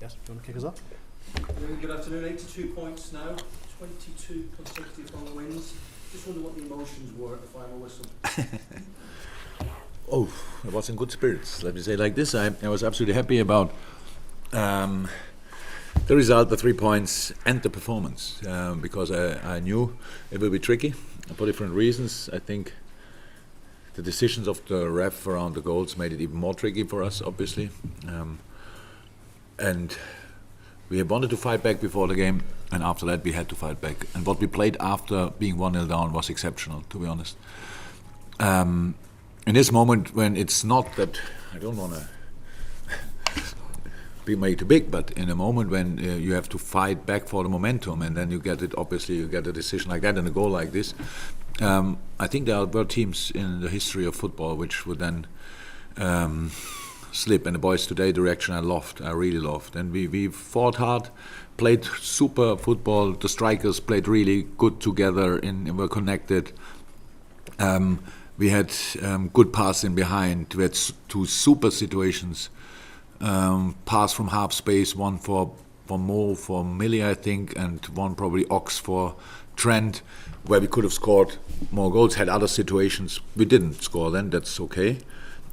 guess. Do you want to kick us off? Good afternoon. 82 points now, 22 consecutive home wins. Just wonder what the emotions were at the final whistle. Oh, I was in good spirits. Let me say it like this. I was absolutely happy about the result, the 3 points, and the performance because I knew it would be tricky for different reasons. I think the decisions of the ref around the goals made it even more tricky for us, obviously. And we wanted to fight back before the game, and after that we had to fight back. And what we played after being 1-0 down was exceptional, to be honest. In this moment, when it's not that, I don't want to be made too big, but in a moment when you have to fight back for the momentum, and then you get it, obviously you get a decision like that and a goal like this. I think there were teams in the history of football which would then slip, and the boys today, the reaction I really loved. And we fought hard, played super football, the strikers played really good together and were connected. We had good passing behind. We had 2 super situations. Pass from half space, one for Mo, for Millie, I think, and one probably Ox for Trent, where we could have scored more goals. Had other situations. We didn't score then, that's okay.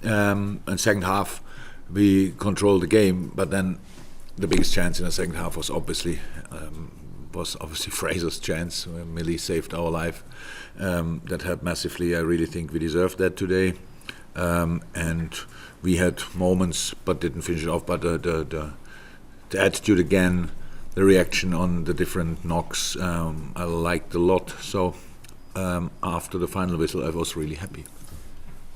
And second half, we controlled the game, but then the biggest chance in the second half was obviously Fraser's chance, where Millie saved our life. That helped massively. I really think we deserved that today. And we had moments, but didn't finish it off. But the attitude again, the reaction on the different knocks, I liked a lot. So after the final whistle, I was really happy.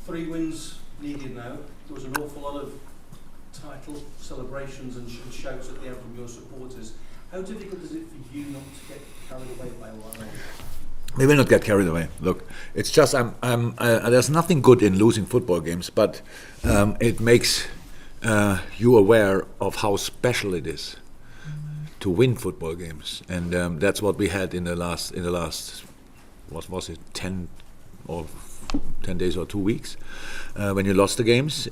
3 wins needed now. There was an awful lot of title celebrations and shouts at the end from your supporters. How difficult is it for you not to get carried away by all that? We will not get carried away. Look, it's just there's nothing good in losing football games, but it makes you aware of how special it is to win football games, and that's what we had in the last what was it, 10 days or 2 weeks when you lost the games,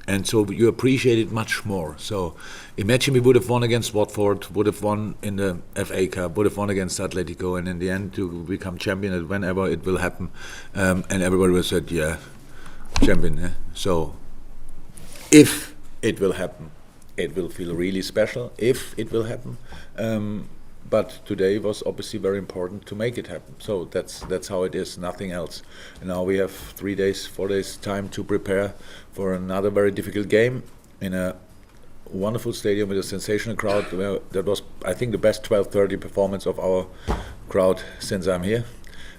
and so you appreciate it much more. So imagine we would have won against Watford, would have won in the FA Cup, would have won against Atletico, and in the end to become champion whenever it will happen, and everybody would have said, yeah, champion. Yeah? So if it will happen, it will feel really special, if it will happen. But today was obviously very important to make it happen. So that's how it is, nothing else. And now we have 4 days time to prepare for another very difficult game in a wonderful stadium with a sensational crowd. That was, I think, the best 12:30 performance of our crowd since I'm here.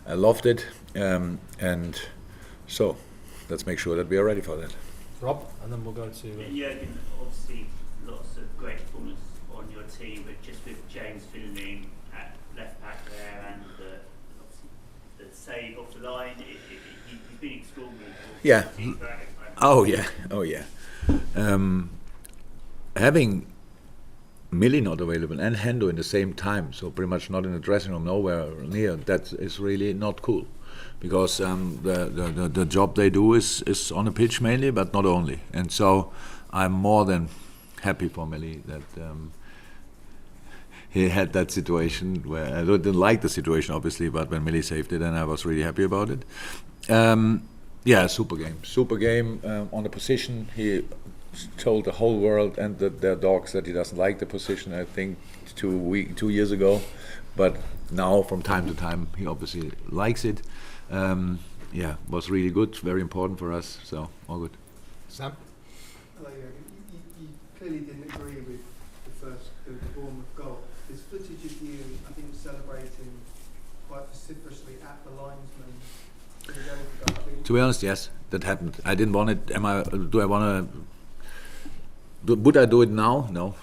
I loved it, and so let's make sure that we are ready for that. Rob, and then we'll go to... Jurgen, obviously lots of great performance on your team, but just with James filling at left back there, and obviously the save off the line, he's been extraordinary. Yeah. Oh yeah. Having Millie not available and Hendo in the same time, so pretty much not in the dressing room, nowhere near, that is really not cool. Because the job they do is on the pitch mainly, but not only. And so I'm more than happy for Millie that he had that situation where I didn't like the situation, obviously, but when Millie saved it, and I was really happy about it. Yeah, super game on the position. He told the whole world and their dogs that he doesn't like the position, I think 2 years ago, but now from time to time he obviously likes it. Yeah, was really good, very important for us, so all good. Sam? Hello, you clearly didn't agree with the Bournemouth goal. There's footage of you, I think, celebrating quite vociferously at the linesman. To be honest, yes, that happened. I didn't want it. Would I do it now? No.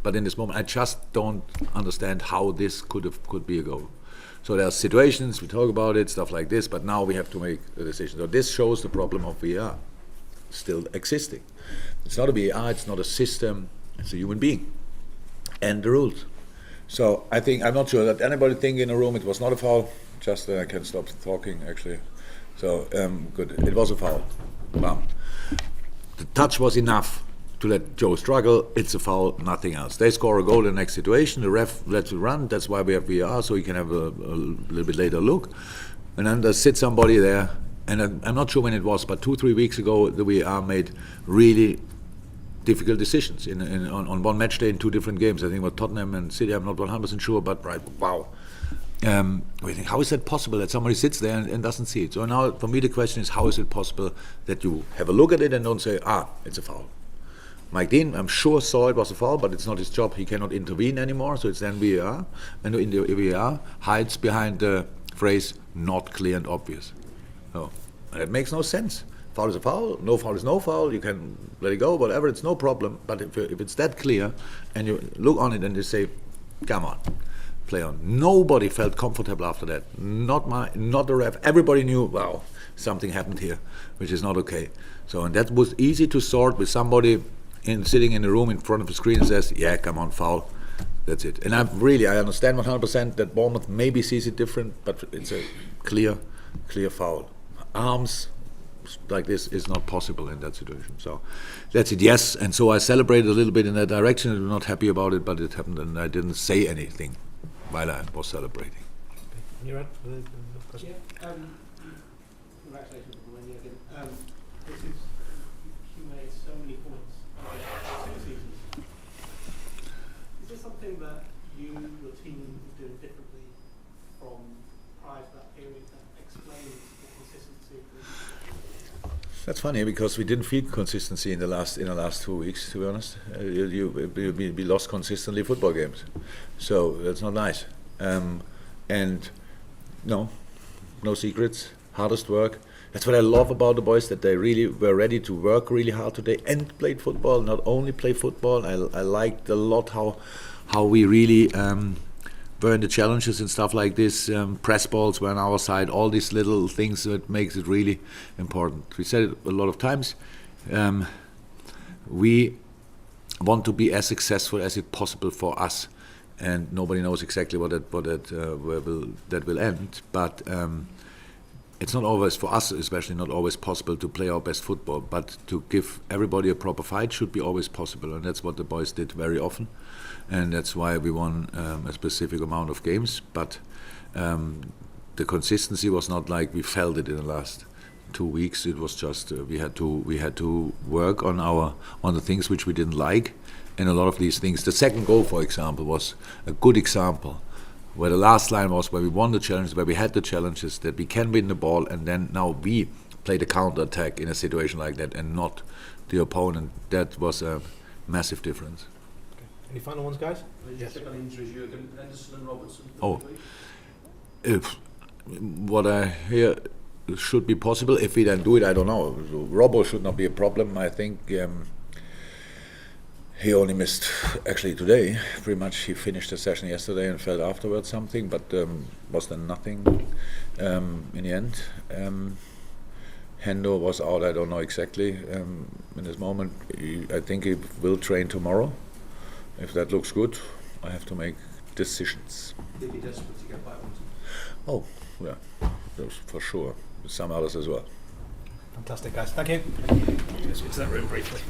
But in this moment, I just don't understand how this could be a goal. So there are situations, we talk about it, stuff like this, but now we have to make a decision. So this shows the problem of VAR still existing. It's not a VAR, it's not a system, it's a human being. And the rules. So I think, I'm not sure that anybody think in a room it was not a foul, just I can stop talking actually. So good, it was a foul. Bam. The touch was enough to let Joe struggle. It's a foul, nothing else. They score a goal in the next situation. The ref lets it run. That's why we have VAR, so he can have a little bit later look. And then there sits somebody there, and I'm not sure when it was, but 2-3 weeks ago, the VAR made really difficult decisions on one match day in 2 different games. I think it was Tottenham and City. I'm not 100% sure, but right, wow. We think, how is that possible that somebody sits there and doesn't see it? So now, for me, the question is, how is it possible that you have a look at it and don't say, it's a foul? Mike Dean, I'm sure, saw it was a foul, but it's not his job. He cannot intervene anymore, so it's then VAR. And in the VAR hides behind the phrase, not clear and obvious. So, and it makes no sense. Foul is a foul, no foul is no foul, you can let it go, whatever, it's no problem. But if it's that clear, and you look on it and you say, come on, play on. Nobody felt comfortable after that. Not the ref. Everybody knew, wow, something happened here, which is not okay. So, and that was easy to sort with somebody sitting in the room in front of the screen and says, yeah, come on, foul. That's it. And I understand 100% that Bournemouth maybe sees it different, but it's a clear foul. Arms like this is not possible in that situation. So that's it, yes. And so I celebrated a little bit in that direction. I'm not happy about it, but it happened, and I didn't say anything while I was celebrating. You read the question? Yeah, congratulations on winning again. This is, you made so many points over 2 seasons. Is there something that your team is doing differently from prior to that period that explains the consistency? That's funny because we didn't feel consistency in the last 2 weeks. To be honest, we lost consistently football games, so that's not nice. And no secrets. Hardest work. That's what I love about the boys, that they really were ready to work really hard today and played football. Not only play football. I liked a lot how we really were in the challenges and stuff like this. Press balls were on our side. All these little things that makes it really important. We said it a lot of times. We want to be as successful as it possible for us, and nobody knows exactly where that will end. But it's not always, for us especially, not always possible to play our best football. But to give everybody a proper fight should be always possible, and that's what the boys did very often. And that's why we won a specific amount of games. But the consistency was not like we felt it in the last 2 weeks. It was just we had to work on the things which we didn't like, and a lot of these things. The second goal, for example, was a good example, where the last line was where we won the challenge, where we had the challenges that we can win the ball, and then now we play the counter attack in a situation like that, and not the opponent. That was a massive difference. Any final ones, guys? Yes. Check on injuries, Jurgen, Henderson and Robertson. If what I hear should be possible, if we then do it, I don't know. Robbo should not be a problem. I think he only missed actually today. Pretty much he finished the session yesterday and felt afterwards something, but was then nothing in the end. Hendo was out, I don't know exactly in this moment. I think he will train tomorrow. If that looks good, I have to make decisions. They'd be desperate to get back onto. Oh, yeah, those for sure. Some others as well. Fantastic, guys. Thank you. Let's go to that room briefly.